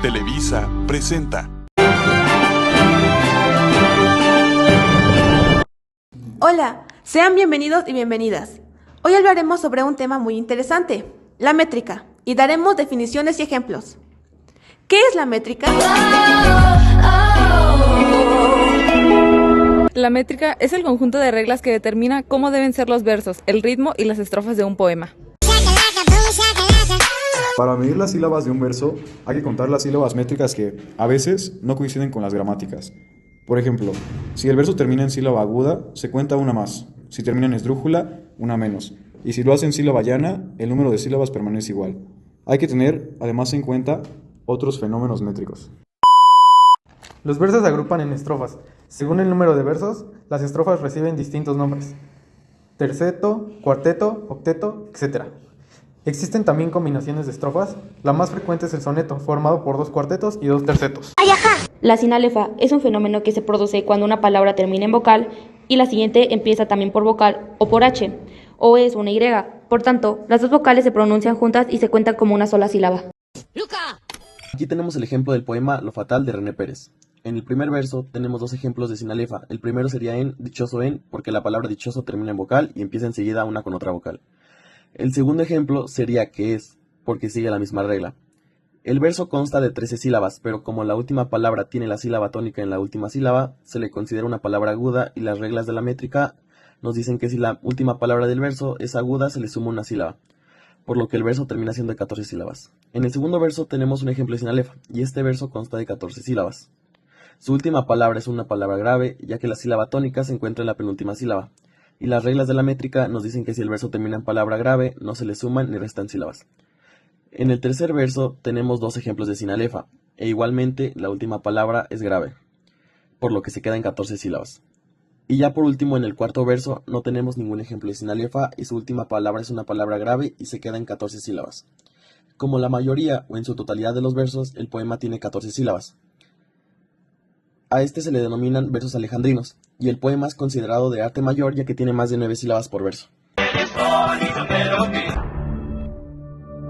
Televisa presenta. Hola, sean bienvenidos y bienvenidas. Hoy hablaremos sobre un tema muy interesante, la métrica, y daremos definiciones y ejemplos. ¿Qué es la métrica? La métrica es el conjunto de reglas que determina cómo deben ser los versos, el ritmo y las estrofas de un poema. Para medir las sílabas de un verso, hay que contar las sílabas métricas que, a veces, no coinciden con las gramáticas. Por ejemplo, si el verso termina en sílaba aguda, se cuenta una más. Si termina en esdrújula, una menos. Y si lo hace en sílaba llana, el número de sílabas permanece igual. Hay que tener, además, en cuenta otros fenómenos métricos. Los versos se agrupan en estrofas. Según el número de versos, las estrofas reciben distintos nombres: terceto, cuarteto, octeto, etc. Existen también combinaciones de estrofas. La más frecuente es el soneto, formado por 2 cuartetos y 2 tercetos. La sinalefa es un fenómeno que se produce cuando una palabra termina en vocal y la siguiente empieza también por vocal o por H, o es una Y. Por tanto, las dos vocales se pronuncian juntas y se cuentan como una sola sílaba. Aquí tenemos el ejemplo del poema Lo Fatal de René Pérez. En el primer verso tenemos 2 ejemplos de sinalefa. El primero sería en, dichoso en, porque la palabra dichoso termina en vocal y empieza enseguida una con otra vocal. El segundo ejemplo sería que es, porque sigue la misma regla. El verso consta de 13 sílabas, pero como la última palabra tiene la sílaba tónica en la última sílaba, se le considera una palabra aguda y las reglas de la métrica nos dicen que si la última palabra del verso es aguda se le suma una sílaba, por lo que el verso termina siendo de 14 sílabas. En el segundo verso tenemos un ejemplo de sinalefa, y este verso consta de 14 sílabas. Su última palabra es una palabra grave, ya que la sílaba tónica se encuentra en la penúltima sílaba, y las reglas de la métrica nos dicen que si el verso termina en palabra grave, no se le suman ni restan sílabas. En el tercer verso tenemos 2 ejemplos de sinalefa, e igualmente la última palabra es grave, por lo que se queda en 14 sílabas. Y ya por último, en el cuarto verso no tenemos ningún ejemplo de sinalefa y su última palabra es una palabra grave y se queda en 14 sílabas. Como la mayoría o en su totalidad de los versos, el poema tiene 14 sílabas. A este se le denominan versos alejandrinos, y el poema es considerado de arte mayor ya que tiene más de 9 sílabas por verso.